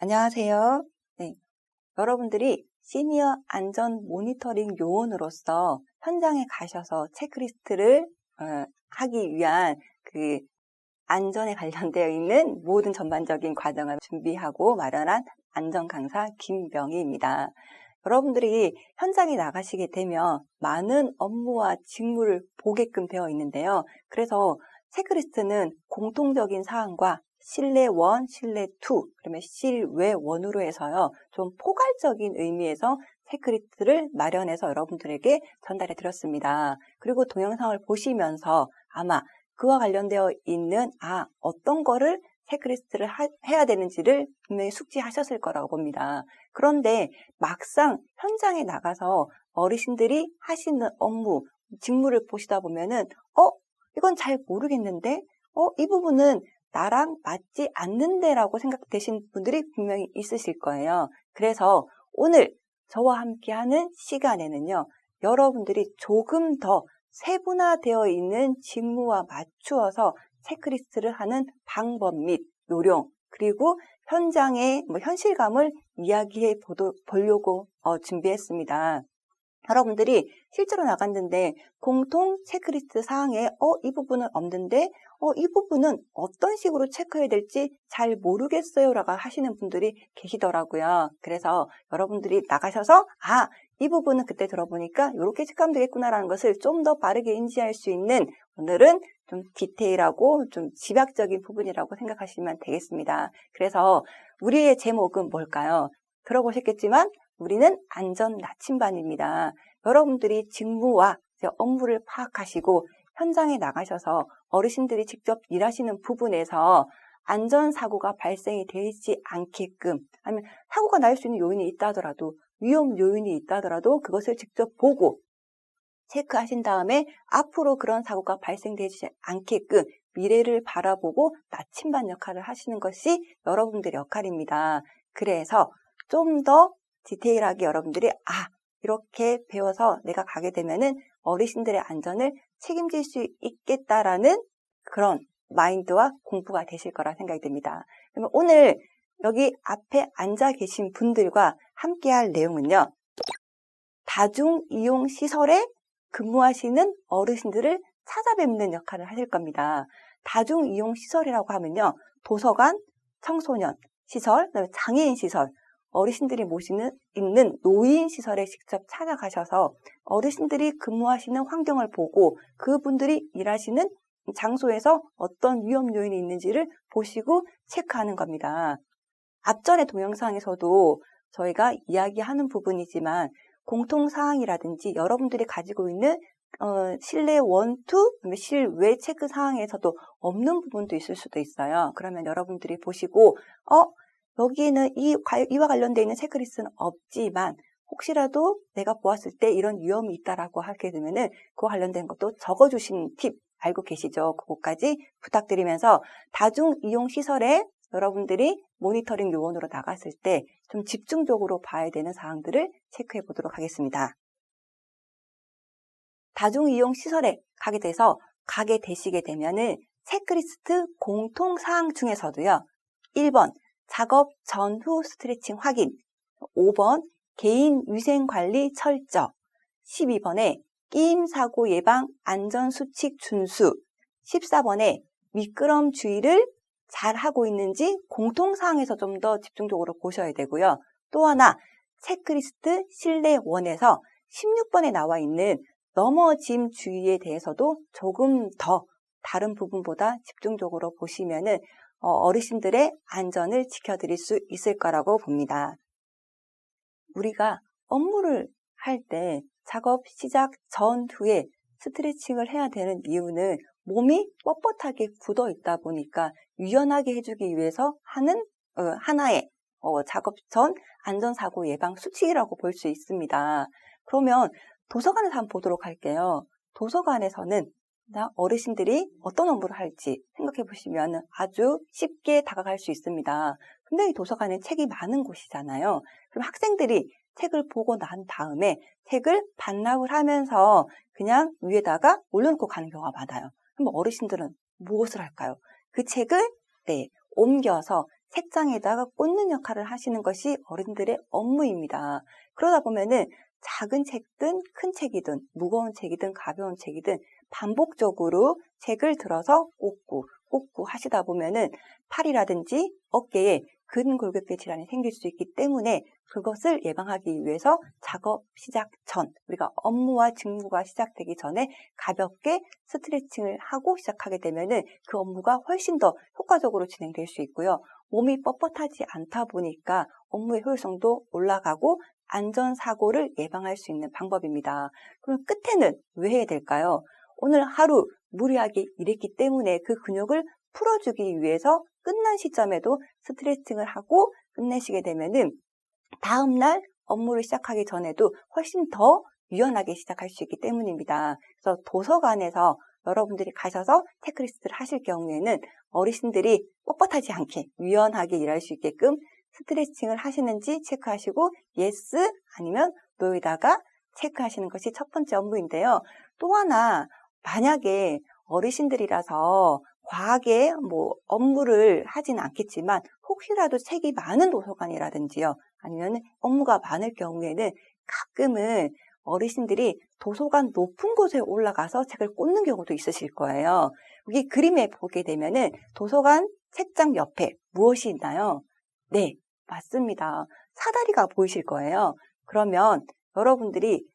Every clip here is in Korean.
안녕하세요. 네, 여러분들이 시니어 안전 모니터링 요원으로서 현장에 가셔서 체크리스트를 하기 위한 그 안전에 관련되어 있는 모든 전반적인 과정을 준비하고 마련한 안전 강사 김명희입니다. 여러분들이 현장에 나가시게 되면 많은 업무와 직무를 보게끔 되어 있는데요. 그래서 체크리스트는 공통적인 사항과 실내 1, 실내 2, 그러면 실외 1으로 해서요. 좀 포괄적인 의미에서 체크리스트를 마련해서 여러분들에게 전달해 드렸습니다. 그리고 동영상을 보시면서 아마 그와 관련되어 있는 어떤 거를 체크리스트를 해야 되는지를 분명히 숙지하셨을 거라고 봅니다. 그런데 막상 현장에 나가서 어르신들이 하시는 업무, 직무를 보시다 보면은 이건 잘 모르겠는데 이 부분은 나랑 맞지 않는데 라고 생각되신 분들이 분명히 있으실 거예요. 그래서 오늘 저와 함께하는 시간에는요. 여러분들이 조금 더 세분화되어 있는 직무와 맞추어서 체크리스트를 하는 방법 및 요령, 그리고 현장의 현실감을 이야기해 보려고 준비했습니다. 여러분들이 실제로 나갔는데 공통 체크리스트 사항에 이 부분은 없는데 이 부분은 어떤 식으로 체크해야 될지 잘 모르겠어요 라고 하시는 분들이 계시더라고요. 그래서 여러분들이 나가셔서 이 부분은 그때 들어보니까 이렇게 체크하면 되겠구나라는 것을 좀 더 빠르게 인지할 수 있는 오늘은 좀 디테일하고 좀 집약적인 부분이라고 생각하시면 되겠습니다. 그래서 우리의 제목은 뭘까요? 들어보셨겠지만 우리는 안전 나침반입니다. 여러분들이 직무와 업무를 파악하시고 현장에 나가셔서 어르신들이 직접 일하시는 부분에서 안전사고가 발생이 되지 않게끔, 아니면 사고가 날 수 있는 요인이 있다 하더라도, 위험 요인이 있다 하더라도 그것을 직접 보고 체크하신 다음에 앞으로 그런 사고가 발생되지 않게끔 미래를 바라보고 나침반 역할을 하시는 것이 여러분들의 역할입니다. 그래서 좀 더 디테일하게 여러분들이 이렇게 배워서 내가 가게 되면은 어르신들의 안전을 책임질 수 있겠다라는 그런 마인드와 공부가 되실 거라 생각이 듭니다. 그러면 오늘 여기 앞에 앉아 계신 분들과 함께 할 내용은요. 다중이용시설에 근무하시는 어르신들을 찾아뵙는 역할을 하실 겁니다. 다중이용시설이라고 하면요. 도서관, 청소년 시설, 그다음에 장애인 시설, 어르신들이 있는 노인 시설에 직접 찾아가셔서 어르신들이 근무하시는 환경을 보고 그분들이 일하시는 장소에서 어떤 위험 요인이 있는지를 보시고 체크하는 겁니다. 앞전의 동영상에서도 저희가 이야기하는 부분이지만 공통사항이라든지 여러분들이 가지고 있는 실내 1, 2, 실외 체크 사항에서도 없는 부분도 있을 수도 있어요. 그러면 여러분들이 보시고 여기에는 이와 관련되어 있는 체크리스트는 없지만 혹시라도 내가 보았을 때 이런 위험이 있다라고 하게 되면은 그와 관련된 것도 적어주신 팁 알고 계시죠? 그것까지 부탁드리면서 다중이용시설에 여러분들이 모니터링 요원으로 나갔을 때 좀 집중적으로 봐야 되는 사항들을 체크해 보도록 하겠습니다. 다중이용시설에 가게 되시게 되면은 체크리스트 공통사항 중에서도요. 1번 작업 전후 스트레칭 확인, 5번 개인 위생관리 철저, 12번에 끼임사고 예방 안전수칙 준수, 14번에 미끄럼 주의를 잘 하고 있는지 공통사항에서 좀 더 집중적으로 보셔야 되고요. 또 하나 체크리스트 실내 1에서 16번에 나와 있는 넘어짐 주의에 대해서도 조금 더 다른 부분보다 집중적으로 보시면은 어르신들의 안전을 지켜드릴 수 있을 거라고 봅니다. 우리가 업무를 할 때 작업 시작 전후에 스트레칭을 해야 되는 이유는 몸이 뻣뻣하게 굳어 있다 보니까 유연하게 해주기 위해서 하는 하나의 작업 전 안전사고 예방 수칙이라고 볼 수 있습니다. 그러면 도서관에서 한번 보도록 할게요. 도서관에서는 어르신들이 어떤 업무를 할지 생각해 보시면 아주 쉽게 다가갈 수 있습니다. 분명히 도서관은 책이 많은 곳이잖아요. 그럼 학생들이 책을 보고 난 다음에 책을 반납을 하면서 그냥 위에다가 올려놓고 가는 경우가 많아요. 그럼 어르신들은 무엇을 할까요? 그 책을 옮겨서 책장에다가 꽂는 역할을 하시는 것이 어른들의 업무입니다. 그러다 보면은 작은 책든 큰 책이든 무거운 책이든 가벼운 책이든 반복적으로 책을 들어서 꽂고 하시다 보면은 팔이라든지 어깨에 근골격계 질환이 생길 수 있기 때문에 그것을 예방하기 위해서 작업 시작 전, 우리가 업무와 직무가 시작되기 전에 가볍게 스트레칭을 하고 시작하게 되면은 그 업무가 훨씬 더 효과적으로 진행될 수 있고요. 몸이 뻣뻣하지 않다 보니까 업무의 효율성도 올라가고 안전사고를 예방할 수 있는 방법입니다. 그럼 끝에는 왜 해야 될까요? 오늘 하루 무리하게 일했기 때문에 그 근육을 풀어주기 위해서 끝난 시점에도 스트레칭을 하고 끝내시게 되면은 다음날 업무를 시작하기 전에도 훨씬 더 유연하게 시작할 수 있기 때문입니다. 그래서 도서관에서 여러분들이 가셔서 체크리스트를 하실 경우에는 어르신들이 뻣뻣하지 않게 유연하게 일할 수 있게끔 스트레칭을 하시는지 체크하시고 예스 아니면 노에다가 체크하시는 것이 첫 번째 업무인데요. 또 하나 만약에 어르신들이라서 과하게 업무를 하진 않겠지만 혹시라도 책이 많은 도서관이라든지요. 아니면 업무가 많을 경우에는 가끔은 어르신들이 도서관 높은 곳에 올라가서 책을 꽂는 경우도 있으실 거예요. 여기 그림에 보게 되면은 도서관 책장 옆에 무엇이 있나요? 네, 맞습니다. 사다리가 보이실 거예요. 그러면 여러분들이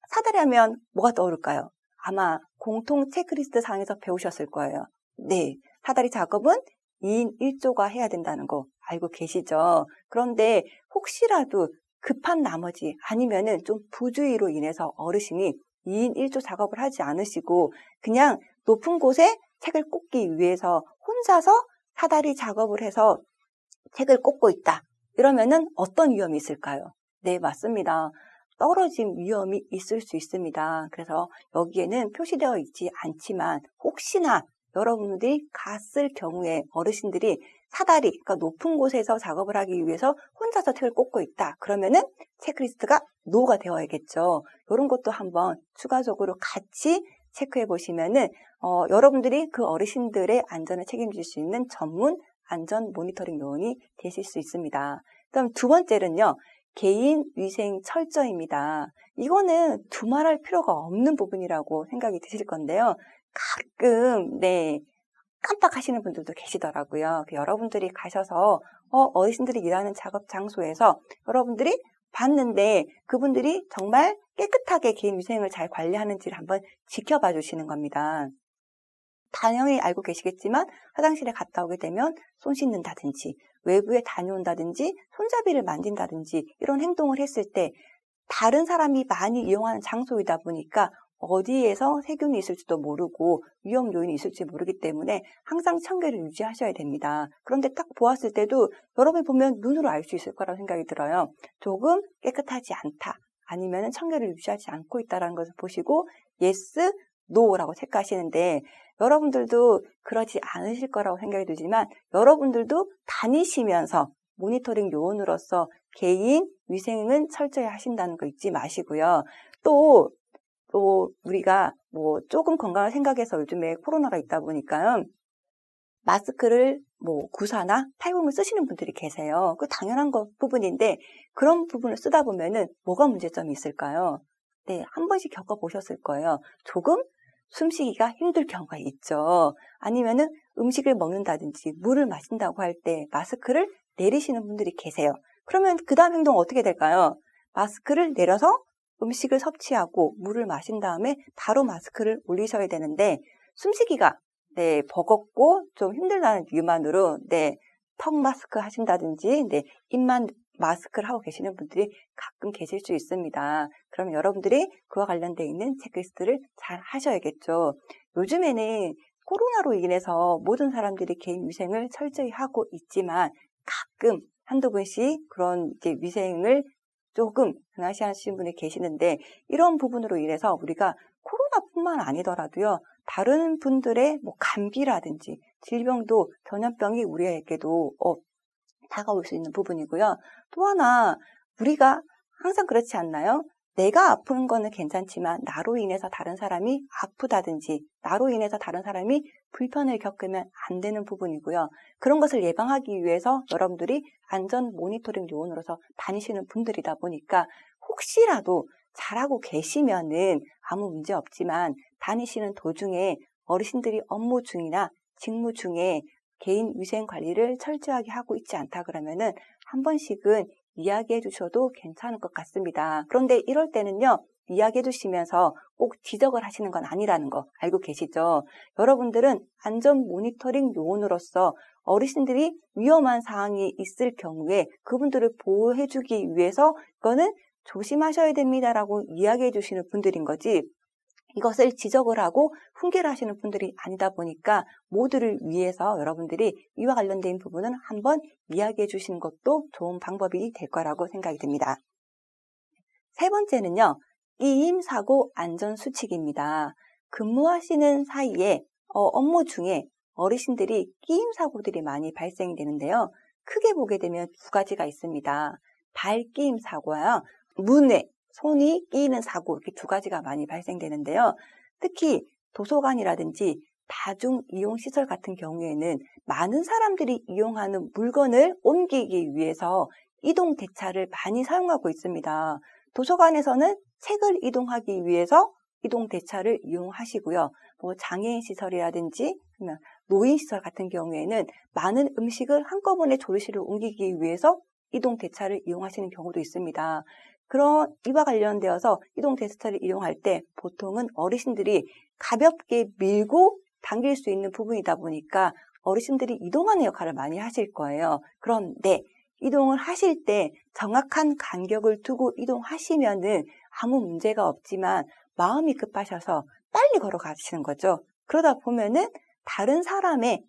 사다리 하면 뭐가 떠오를까요? 아마 공통 체크리스트 상에서 배우셨을 거예요. 네, 사다리 작업은 2인 1조가 해야 된다는 거 알고 계시죠? 그런데 혹시라도 급한 나머지 아니면은 좀 부주의로 인해서 어르신이 2인 1조 작업을 하지 않으시고 그냥 높은 곳에 책을 꽂기 위해서 혼자서 사다리 작업을 해서 책을 꽂고 있다. 이러면은 어떤 위험이 있을까요? 네, 맞습니다. 떨어짐 위험이 있을 수 있습니다. 그래서 여기에는 표시되어 있지 않지만 혹시나 여러분들이 갔을 경우에 어르신들이 사다리, 그러니까 높은 곳에서 작업을 하기 위해서 혼자서 책을 꽂고 있다. 그러면은 체크리스트가 노가 되어야겠죠. 이런 것도 한번 추가적으로 같이 체크해 보시면은 여러분들이 그 어르신들의 안전을 책임질 수 있는 전문 안전 모니터링 요원이 되실 수 있습니다. 그다음 두 번째는요. 개인 위생 철저입니다. 이거는 두말할 필요가 없는 부분이라고 생각이 드실 건데요. 가끔 깜빡하시는 분들도 계시더라고요. 여러분들이 가셔서 어르신들이 일하는 작업 장소에서 여러분들이 봤는데 그분들이 정말 깨끗하게 개인 위생을 잘 관리하는지를 한번 지켜봐 주시는 겁니다. 당연히 알고 계시겠지만 화장실에 갔다 오게 되면 손 씻는다든지 외부에 다녀온다든지 손잡이를 만진다든지 이런 행동을 했을 때 다른 사람이 많이 이용하는 장소이다 보니까 어디에서 세균이 있을지도 모르고 위험 요인이 있을지 모르기 때문에 항상 청결을 유지하셔야 됩니다. 그런데 딱 보았을 때도 여러분이 보면 눈으로 알 수 있을 거라고 생각이 들어요. 조금 깨끗하지 않다. 아니면 청결을 유지하지 않고 있다는 것을 보시고 yes, no라고 체크하시는데 여러분들도 그러지 않으실 거라고 생각이 들지만 여러분들도 다니시면서 모니터링 요원으로서 개인 위생은 철저히 하신다는 거 잊지 마시고요. 또 우리가 조금 건강을 생각해서 요즘에 코로나가 있다 보니까요. 마스크를 구사나 탈공을 쓰시는 분들이 계세요. 그 당연한 부분인데 그런 부분을 쓰다 보면은 뭐가 문제점이 있을까요? 네, 한 번씩 겪어보셨을 거예요. 조금 숨쉬기가 힘들 경우가 있죠. 아니면은 음식을 먹는다든지 물을 마신다고 할 때 마스크를 내리시는 분들이 계세요. 그러면 그 다음 행동 어떻게 될까요? 마스크를 내려서 음식을 섭취하고 물을 마신 다음에 바로 마스크를 올리셔야 되는데 숨쉬기가 버겁고 좀 힘들다는 이유만으로 턱 마스크 하신다든지 입만 마스크를 하고 계시는 분들이 가끔 계실 수 있습니다. 그럼 여러분들이 그와 관련되어 있는 체크리스트를 잘 하셔야겠죠. 요즘에는 코로나로 인해서 모든 사람들이 개인 위생을 철저히 하고 있지만 가끔 한두 분씩 그런 위생을 조금 등하시하시는 분이 계시는데 이런 부분으로 인해서 우리가 코로나뿐만 아니더라도요. 다른 분들의 감기라든지 질병도 전염병이 우리에게도 다가올 수 있는 부분이고요. 또 하나 우리가 항상 그렇지 않나요? 내가 아픈 거는 괜찮지만 나로 인해서 다른 사람이 아프다든지 나로 인해서 다른 사람이 불편을 겪으면 안 되는 부분이고요. 그런 것을 예방하기 위해서 여러분들이 안전 모니터링 요원으로서 다니시는 분들이다 보니까 혹시라도 잘하고 계시면은 아무 문제 없지만 다니시는 도중에 어르신들이 업무 중이나 직무 중에 개인 위생 관리를 철저하게 하고 있지 않다 그러면은 한 번씩은 이야기해 주셔도 괜찮을 것 같습니다. 그런데 이럴 때는요, 이야기해 주시면서 꼭 지적을 하시는 건 아니라는 거 알고 계시죠? 여러분들은 안전 모니터링 요원으로서 어르신들이 위험한 상황이 있을 경우에 그분들을 보호해 주기 위해서 이거는 조심하셔야 됩니다라고 이야기해 주시는 분들인 거지, 이것을 지적을 하고 훈계를 하시는 분들이 아니다 보니까 모두를 위해서 여러분들이 이와 관련된 부분은 한번 이야기해 주시는 것도 좋은 방법이 될 거라고 생각이 듭니다. 세 번째는요, 끼임사고 안전수칙입니다. 근무하시는 사이에 업무 중에 어르신들이 끼임사고들이 많이 발생이 되는데요. 크게 보게 되면 두 가지가 있습니다. 발끼임 사고와 문에 손이 끼이는 사고, 이렇게 두 가지가 많이 발생되는데요. 특히 도서관이라든지 다중이용시설 같은 경우에는 많은 사람들이 이용하는 물건을 옮기기 위해서 이동대차를 많이 사용하고 있습니다. 도서관에서는 책을 이동하기 위해서 이동대차를 이용하시고요. 장애인 시설이라든지 노인시설 같은 경우에는 많은 음식을 한꺼번에 조리실을 옮기기 위해서 이동대차를 이용하시는 경우도 있습니다. 그런 이와 관련되어서 이동대차를 이용할 때 보통은 어르신들이 가볍게 밀고 당길 수 있는 부분이다 보니까 어르신들이 이동하는 역할을 많이 하실 거예요. 그런데 이동을 하실 때 정확한 간격을 두고 이동하시면은 아무 문제가 없지만 마음이 급하셔서 빨리 걸어가시는 거죠. 그러다 보면은 다른 사람의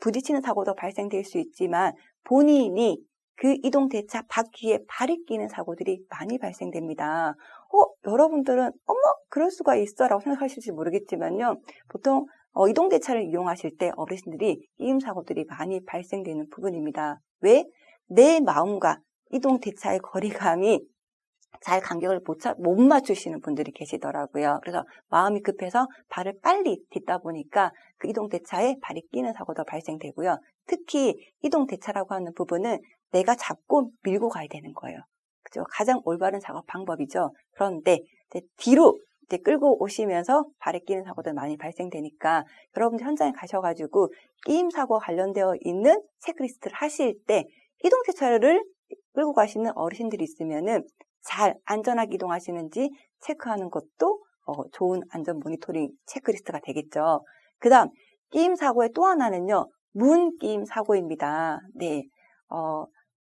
부딪히는 사고도 발생될 수 있지만 본인이 그 이동대차 바퀴에 발이 끼는 사고들이 많이 발생됩니다. 여러분들은 어머 그럴 수가 있어 라고 생각하실지 모르겠지만요. 보통 이동대차를 이용하실 때 어르신들이 끼임 사고들이 많이 발생되는 부분입니다. 왜? 내 마음과 이동대차의 거리감이 잘 간격을 못 맞추시는 분들이 계시더라고요. 그래서 마음이 급해서 발을 빨리 딛다 보니까 그 이동대차에 발이 끼는 사고도 발생되고요. 특히 이동대차라고 하는 부분은 내가 잡고 밀고 가야 되는 거예요. 그죠? 가장 올바른 작업 방법이죠. 그런데 뒤로 끌고 오시면서 발에 끼는 사고도 많이 발생되니까 여러분들 현장에 가셔가지고 끼임 사고와 관련되어 있는 체크리스트를 하실 때 이동대차를 끌고 가시는 어르신들이 있으면은 잘 안전하게 이동하시는지 체크하는 것도 좋은 안전 모니터링 체크리스트가 되겠죠. 그 다음 끼임 사고의 또 하나는요, 문 끼임 사고입니다. 네,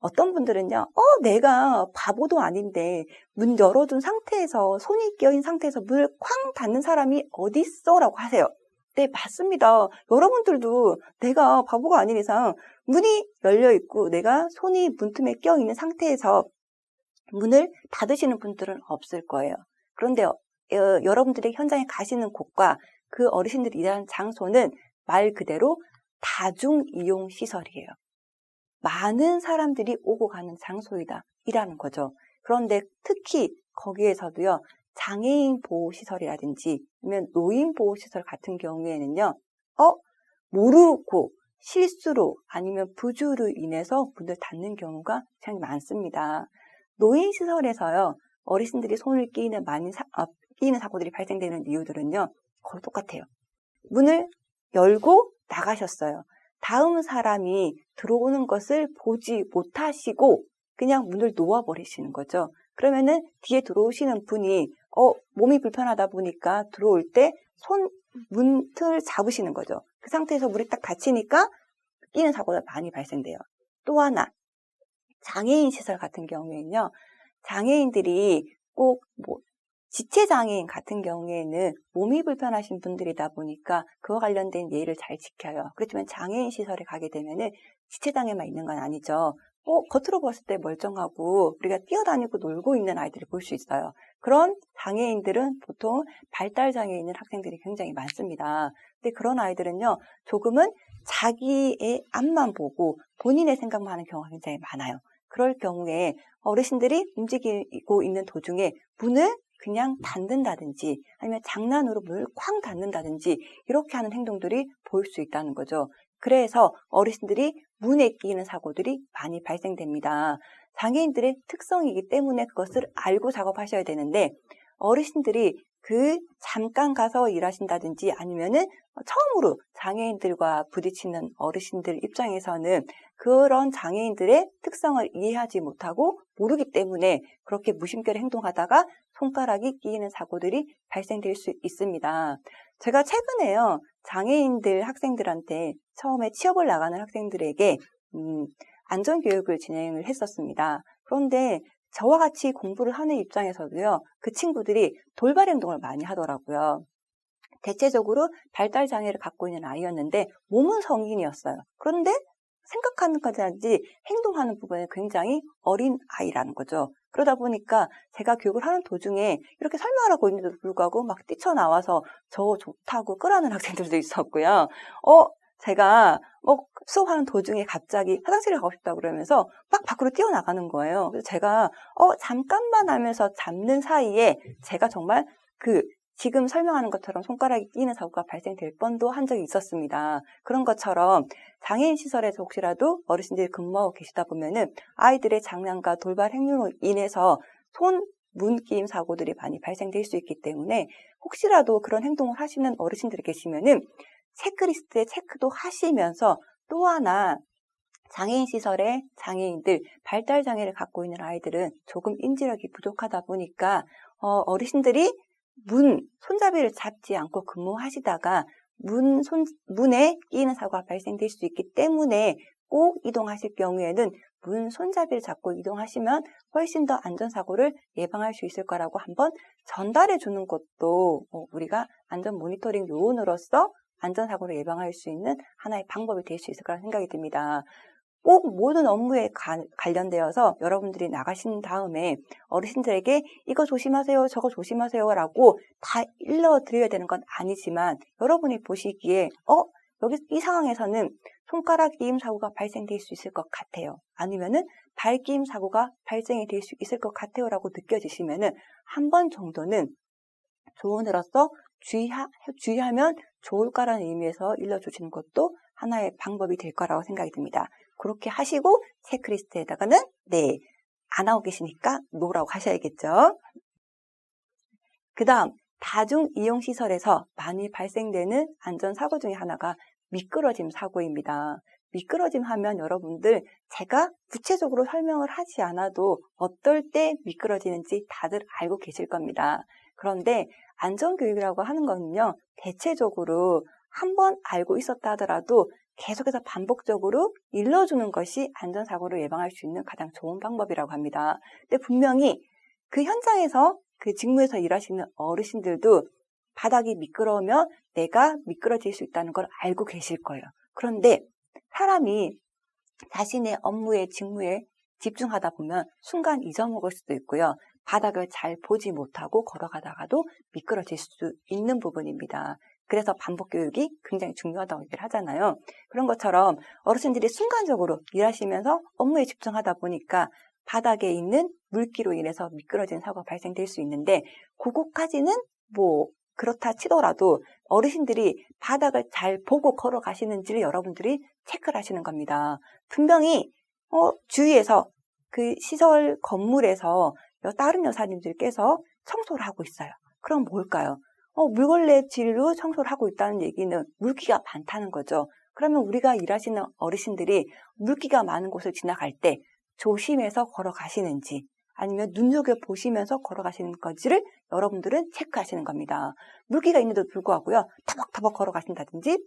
어떤 분들은요, 내가 바보도 아닌데 문 열어둔 상태에서 손이 끼어있는 상태에서 문을 쾅 닫는 사람이 어딨어? 라고 하세요. 네, 맞습니다. 여러분들도 내가 바보가 아닌 이상 문이 열려있고 내가 손이 문틈에 끼어있는 상태에서 문을 닫으시는 분들은 없을 거예요. 그런데 여러분들이 현장에 가시는 곳과 그 어르신들이 일하는 장소는 말 그대로 다중이용시설이에요. 많은 사람들이 오고 가는 장소이다 이라는 거죠. 그런데 특히 거기에서도요, 장애인 보호시설이라든지 아니면 노인 보호시설 같은 경우에는요, 모르고 실수로 아니면 부주로 인해서 문을 닫는 경우가 굉장히 많습니다. 노인시설에서요, 어르신들이 손을 끼이는 끼이는 사고들이 발생되는 이유들은요, 거의 똑같아요. 문을 열고 나가셨어요. 다음 사람이 들어오는 것을 보지 못하시고 그냥 문을 놓아버리시는 거죠. 그러면은 뒤에 들어오시는 분이 몸이 불편하다 보니까 들어올 때 문틀 잡으시는 거죠. 그 상태에서 문이 딱 닫히니까 끼는 사고가 많이 발생돼요. 또 하나, 장애인 시설 같은 경우에는요, 장애인들이 꼭 지체장애인 같은 경우에는 몸이 불편하신 분들이다 보니까 그와 관련된 예의를 잘 지켜요. 그렇지만 장애인 시설에 가게 되면은 지체장애만 있는 건 아니죠. 겉으로 봤을 때 멀쩡하고 우리가 뛰어다니고 놀고 있는 아이들을 볼 수 있어요. 그런 장애인들은 보통 발달장애 있는 학생들이 굉장히 많습니다. 근데 그런 아이들은요, 조금은 자기의 앞만 보고 본인의 생각만 하는 경우가 굉장히 많아요. 그럴 경우에 어르신들이 움직이고 있는 도중에 문을 그냥 닫는다든지 아니면 장난으로 문을 쾅 닫는다든지 이렇게 하는 행동들이 보일 수 있다는 거죠. 그래서 어르신들이 문에 끼이는 사고들이 많이 발생됩니다. 장애인들의 특성이기 때문에 그것을 알고 작업하셔야 되는데 어르신들이 잠깐 가서 일하신다든지 아니면은 처음으로 장애인들과 부딪히는 어르신들 입장에서는 그런 장애인들의 특성을 이해하지 못하고 모르기 때문에 그렇게 무심결에 행동하다가 손가락이 끼이는 사고들이 발생될 수 있습니다. 제가 최근에요, 장애인들 학생들한테 처음에 취업을 나가는 학생들에게 안전교육을 진행을 했었습니다. 그런데 저와 같이 공부를 하는 입장에서도요, 그 친구들이 돌발 행동을 많이 하더라고요. 대체적으로 발달장애를 갖고 있는 아이였는데 몸은 성인이었어요. 그런데 생각하는 것까지 행동하는 부분에 굉장히 어린 아이라는 거죠. 그러다 보니까 제가 교육을 하는 도중에 이렇게 설명을 하고 있는데도 불구하고 막 뛰쳐나와서 저 좋다고 끌어안는 학생들도 있었고요. 제가 수업하는 도중에 갑자기 화장실에 가고 싶다고 그러면서 막 밖으로 뛰어나가는 거예요. 그래서 제가 잠깐만 하면서 잡는 사이에 제가 정말 지금 설명하는 것처럼 손가락이 끼는 사고가 발생될 뻔도 한 적이 있었습니다. 그런 것처럼 장애인 시설에서 혹시라도 어르신들이 근무하고 계시다 보면은 아이들의 장난과 돌발 행위로 인해서 문 끼임 사고들이 많이 발생될 수 있기 때문에 혹시라도 그런 행동을 하시는 어르신들이 계시면은 체크리스트에 체크도 하시면서 또 하나 장애인 시설의 장애인들, 발달장애를 갖고 있는 아이들은 조금 인지력이 부족하다 보니까 어르신들이 손잡이를 잡지 않고 근무하시다가 문에 끼이는 사고가 발생될 수 있기 때문에 꼭 이동하실 경우에는 문 손잡이를 잡고 이동하시면 훨씬 더 안전사고를 예방할 수 있을 거라고 한번 전달해 주는 것도 우리가 안전 모니터링 요원으로서 안전사고를 예방할 수 있는 하나의 방법이 될 수 있을 거라는 생각이 듭니다. 꼭 모든 업무에 관련되어서 여러분들이 나가신 다음에 어르신들에게 이거 조심하세요, 저거 조심하세요 라고 다 일러드려야 되는 건 아니지만 여러분이 보시기에 여기 이 상황에서는 손가락 끼임 사고가 발생될 수 있을 것 같아요. 아니면은 발 끼임 사고가 발생이 될 수 있을 것 같아요 라고 느껴지시면은 한 번 정도는 조언으로서 주의하면 좋을까라는 의미에서 일러주시는 것도 하나의 방법이 될 거라고 생각이 듭니다. 그렇게 하시고 체크리스트에다가는 안 하고 계시니까 노라고 하셔야겠죠. 그 다음 다중이용시설에서 많이 발생되는 안전사고 중에 하나가 미끄러짐 사고입니다. 미끄러짐 하면 여러분들 제가 구체적으로 설명을 하지 않아도 어떨 때 미끄러지는지 다들 알고 계실 겁니다. 그런데 안전교육이라고 하는 거는요, 대체적으로 한번 알고 있었다 하더라도 계속해서 반복적으로 일러주는 것이 안전사고를 예방할 수 있는 가장 좋은 방법이라고 합니다. 근데 분명히 그 현장에서 그 직무에서 일하시는 어르신들도 바닥이 미끄러우면 내가 미끄러질 수 있다는 걸 알고 계실 거예요. 그런데 사람이 자신의 업무에 직무에 집중하다 보면 순간 잊어먹을 수도 있고요. 바닥을 잘 보지 못하고 걸어가다가도 미끄러질 수 있는 부분입니다. 그래서 반복 교육이 굉장히 중요하다고 얘기를 하잖아요. 그런 것처럼 어르신들이 순간적으로 일하시면서 업무에 집중하다 보니까 바닥에 있는 물기로 인해서 미끄러지는 사고가 발생될 수 있는데 그것까지는 그렇다 치더라도 어르신들이 바닥을 잘 보고 걸어가시는지를 여러분들이 체크를 하시는 겁니다. 분명히 주위에서 그 시설 건물에서 다른 여사님들께서 청소를 하고 있어요. 그럼 뭘까요? 물걸레질로 청소를 하고 있다는 얘기는 물기가 많다는 거죠. 그러면 우리가 일하시는 어르신들이 물기가 많은 곳을 지나갈 때 조심해서 걸어가시는지 아니면 눈여겨보시면서 걸어가시는 건지를 여러분들은 체크하시는 겁니다. 물기가 있는데도 불구하고요, 타벅타벅 걸어가신다든지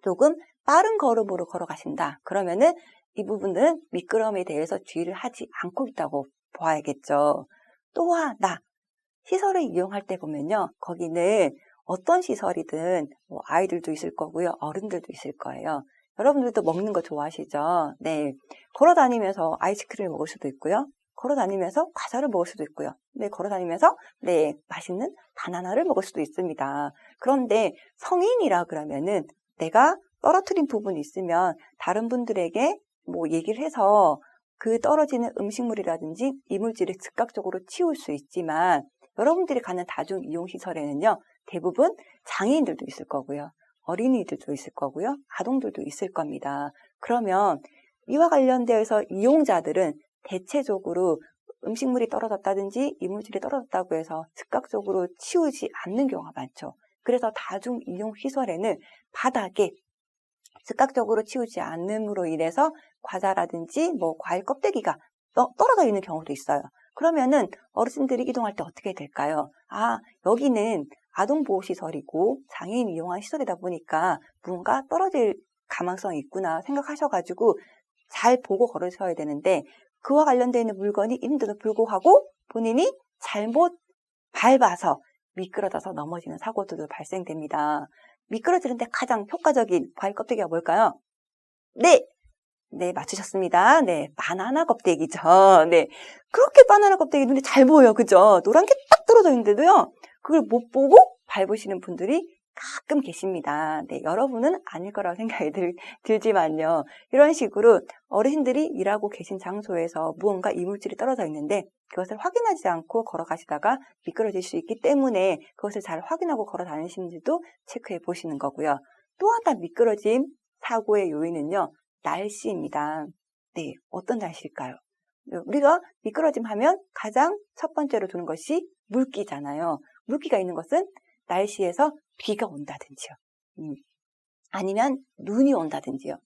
조금 빠른 걸음으로 걸어가신다. 그러면은 이 부분은 미끄럼에 대해서 주의를 하지 않고 있다고 봐야겠죠. 또 하나, 시설을 이용할 때 보면요, 거기는 어떤 시설이든 아이들도 있을 거고요, 어른들도 있을 거예요. 여러분들도 먹는 거 좋아하시죠? 네. 걸어다니면서 아이스크림을 먹을 수도 있고요. 걸어다니면서 과자를 먹을 수도 있고요. 걸어다니면서 맛있는 바나나를 먹을 수도 있습니다. 그런데 성인이라 그러면은 내가 떨어뜨린 부분이 있으면 다른 분들에게 얘기를 해서 그 떨어지는 음식물이라든지 이물질을 즉각적으로 치울 수 있지만 여러분들이 가는 다중이용시설에는요. 대부분 장애인들도 있을 거고요. 어린이들도 있을 거고요. 아동들도 있을 겁니다. 그러면 이와 관련되어서 이용자들은 대체적으로 음식물이 떨어졌다든지 이물질이 떨어졌다고 해서 즉각적으로 치우지 않는 경우가 많죠. 그래서 다중이용시설에는 바닥에 즉각적으로 치우지 않음으로 인해서 과자라든지 과일 껍데기가 떨어져 있는 경우도 있어요. 그러면은 어르신들이 이동할 때 어떻게 될까요? 여기는 아동보호시설이고 장애인 이용한 시설이다 보니까 뭔가 떨어질 가망성이 있구나 생각하셔가지고 잘 보고 걸으셔야 되는데 그와 관련되어 있는 물건이 있는데도 불구하고 본인이 잘못 밟아서 미끄러져서 넘어지는 사고들도 발생됩니다. 미끄러지는데 가장 효과적인 과일 껍데기가 뭘까요? 네, 맞추셨습니다. 네, 바나나 껍데기죠. 네, 그렇게 바나나 kop데기 눈에 잘 보여요. 그죠? 노란 게 딱 떨어져 있는데도요, 그걸 못 보고 밟으시는 분들이 가끔 계십니다. 네, 여러분은 아닐 거라고 생각이 들지만요. 이런 식으로 어르신들이 일하고 계신 장소에서 무언가 이물질이 떨어져 있는데 그것을 확인하지 않고 걸어가시다가 미끄러질 수 있기 때문에 그것을 잘 확인하고 걸어 다니시는지도 체크해 보시는 거고요. 또 하나 미끄러짐 사고의 요인은요. 날씨입니다. 네, 어떤 날씨일까요? 우리가 미끄러짐 하면 가장 첫 번째로 두는 것이 물기잖아요. 물기가 있는 것은 날씨에서 비가 온다든지요. 아니면 눈이 온다든지요.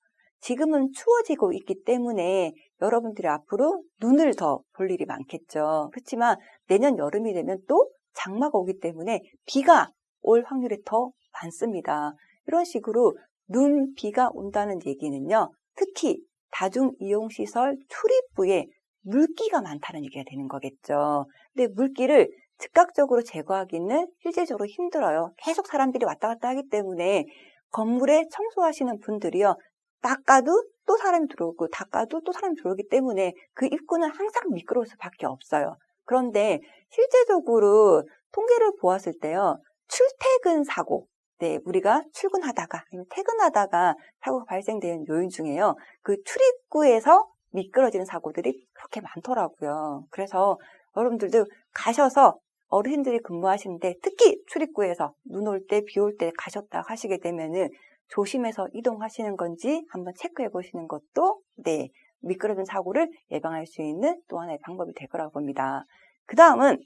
지금은 추워지고 있기 때문에 여러분들이 앞으로 눈을 더 볼 일이 많겠죠. 그렇지만 내년 여름이 되면 또 장마가 오기 때문에 비가 올 확률이 더 많습니다. 이런 식으로 눈, 비가 온다는 얘기는요. 특히 다중이용시설 출입구에 물기가 많다는 얘기가 되는 거겠죠. 근데 물기를 즉각적으로 제거하기는 실질적으로 힘들어요. 계속 사람들이 왔다 갔다 하기 때문에 건물에 청소하시는 분들이요. 닦아도 또 사람이 들어오고 닦아도 또 사람이 들어오기 때문에 그 입구는 항상 미끄러울 수밖에 없어요. 그런데 실제적으로 통계를 보았을 때요. 출퇴근 사고, 네, 우리가 출근하다가 아니면 퇴근하다가 사고가 발생되는 요인 중에요. 그 출입구에서 미끄러지는 사고들이 그렇게 많더라고요. 그래서 여러분들도 가셔서 어르신들이 근무하시는데 특히 출입구에서 눈 올 때, 비 올 때 가셨다 하시게 되면은 조심해서 이동하시는 건지 한번 체크해 보시는 것도 네, 미끄러진 사고를 예방할 수 있는 또 하나의 방법이 될 거라고 봅니다. 그 다음은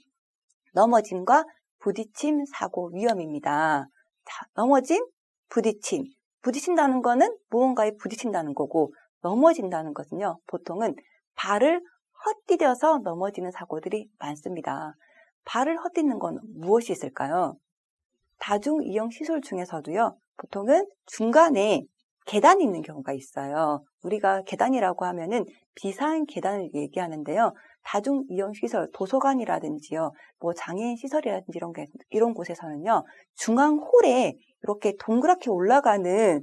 넘어짐과 부딪힘 사고 위험입니다. 자, 넘어짐, 부딪힘. 부딪힌다는 거는 무언가에 부딪힌다는 거고 넘어진다는 것은요. 보통은 발을 헛디뎌서 넘어지는 사고들이 많습니다. 발을 헛디디는 건 무엇이 있을까요? 다중이용시설 중에서도요. 보통은 중간에 계단이 있는 경우가 있어요. 우리가 계단이라고 하면은 비상 계단을 얘기하는데요. 다중이용시설, 도서관이라든지요, 장애인 시설이라든지 이런 곳에서는요, 중앙 홀에 이렇게 동그랗게 올라가는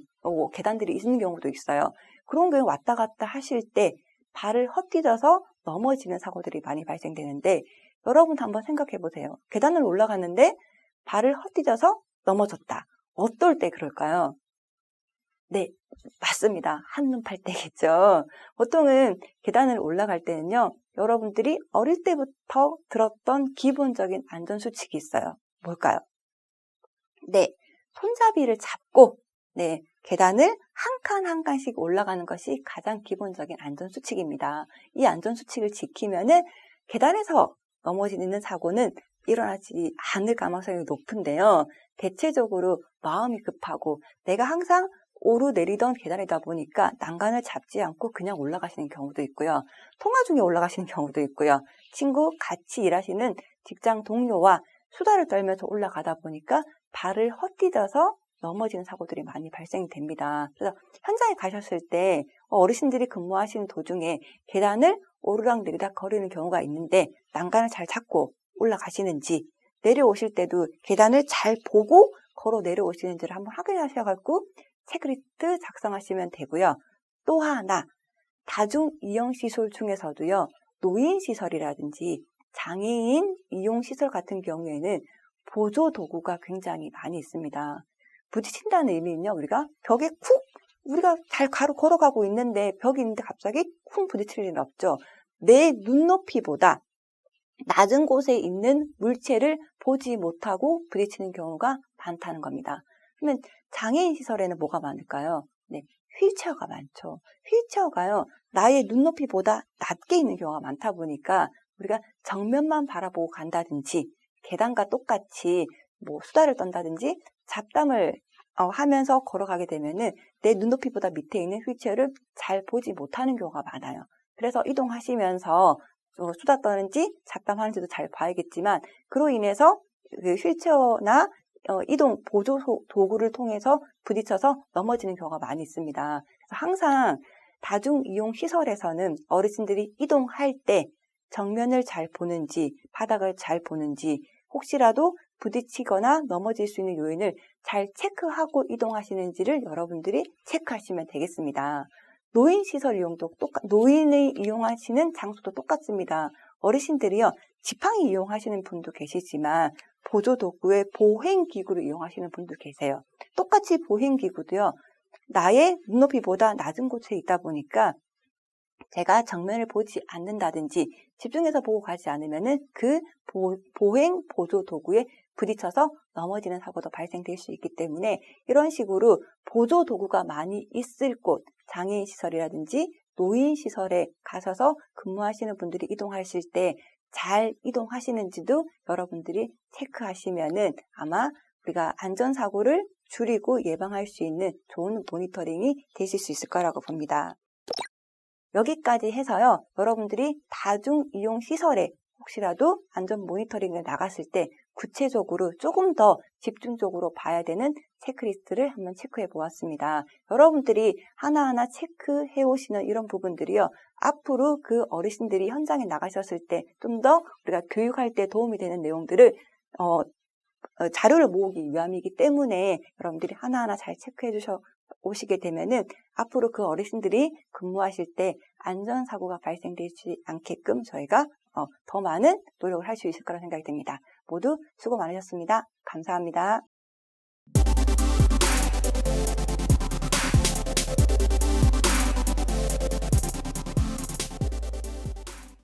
계단들이 있는 경우도 있어요. 그런 경우 왔다 갔다 하실 때 발을 헛디뎌서 넘어지는 사고들이 많이 발생되는데, 여러분도 한번 생각해 보세요. 계단을 올라가는데 발을 헛디뎌서 넘어졌다. 어떨 때 그럴까요? 네, 맞습니다. 한눈 팔 때겠죠. 보통은 계단을 올라갈 때는요. 여러분들이 어릴 때부터 들었던 기본적인 안전수칙이 있어요. 뭘까요? 네, 손잡이를 잡고 네, 계단을 한 칸 한 칸씩 올라가는 것이 가장 기본적인 안전수칙입니다. 이 안전수칙을 지키면은 계단에서 넘어지는 사고는 일어나지 않을 가능성이 높은데요. 대체적으로 마음이 급하고 내가 항상 오르내리던 계단이다 보니까 난간을 잡지 않고 그냥 올라가시는 경우도 있고요. 통화 중에 올라가시는 경우도 있고요. 친구 같이 일하시는 직장 동료와 수다를 떨면서 올라가다 보니까 발을 헛디뎌서 넘어지는 사고들이 많이 발생됩니다. 그래서 현장에 가셨을 때 어르신들이 근무하시는 도중에 계단을 오르락내리락 거리는 경우가 있는데 난간을 잘 잡고 올라가시는지 내려오실 때도 계단을 잘 보고 걸어 내려오시는지를 한번 확인하셔가지고 체크리스트 작성하시면 되고요. 또 하나 다중이용시설 중에서도요. 노인시설이라든지 장애인 이용시설 같은 경우에는 보조도구가 굉장히 많이 있습니다. 부딪힌다는 의미는요. 우리가 벽에 쿡 우리가 잘 걸어가고 있는데 벽이 있는데 갑자기 쿵 부딪힐 일은 없죠. 내 눈높이보다 낮은 곳에 있는 물체를 보지 못하고 부딪히는 경우가 많다는 겁니다. 그러면 장애인 시설에는 뭐가 많을까요? 네, 휠체어가 많죠. 휠체어가요, 나의 눈높이보다 낮게 있는 경우가 많다 보니까 우리가 정면만 바라보고 간다든지 계단과 똑같이 뭐 수다를 떤다든지 잡담을 하면서 걸어가게 되면은 내 눈높이보다 밑에 있는 휠체어를 잘 보지 못하는 경우가 많아요. 그래서 이동하시면서 수다 떠는지 잡담하는지도 잘 봐야겠지만 그로 인해서 그 휠체어나 이동 보조 도구를 통해서 부딪혀서 넘어지는 경우가 많이 있습니다. 그래서 항상 다중 이용 시설에서는 어르신들이 이동할 때 정면을 잘 보는지 바닥을 잘 보는지 혹시라도 부딪히거나 넘어질 수 있는 요인을 잘 체크하고 이동하시는지를 여러분들이 체크하시면 되겠습니다. 노인시설 이용도 노인을 이용하시는 장소도 똑같습니다. 어르신들이요, 지팡이 이용하시는 분도 계시지만 보조도구의 보행기구를 이용하시는 분도 계세요. 똑같이 보행기구도요, 나의 눈높이보다 낮은 곳에 있다 보니까 제가 정면을 보지 않는다든지 집중해서 보고 가지 않으면은 그 보행 보조 도구에 부딪혀서 넘어지는 사고도 발생될 수 있기 때문에 이런 식으로 보조 도구가 많이 있을 곳, 장애인 시설이라든지 노인 시설에 가셔서 근무하시는 분들이 이동하실 때 잘 이동하시는지도 여러분들이 체크하시면은 아마 우리가 안전사고를 줄이고 예방할 수 있는 좋은 모니터링이 되실 수 있을 거라고 봅니다. 여기까지 해서요, 여러분들이 다중이용시설에 혹시라도 안전 모니터링을 나갔을 때 구체적으로 조금 더 집중적으로 봐야 되는 체크리스트를 한번 체크해 보았습니다. 여러분들이 하나하나 체크해 오시는 이런 부분들이요, 앞으로 그 어르신들이 현장에 나가셨을 때 좀 더 우리가 교육할 때 도움이 되는 내용들을 자료를 모으기 위함이기 때문에 여러분들이 하나하나 잘 체크해 오시게 되면은 앞으로 그 어르신들이 근무하실 때 안전사고가 발생되지 않게끔 저희가 더 많은 노력을 할 수 있을 거라 생각이 듭니다. 모두 수고 많으셨습니다. 감사합니다.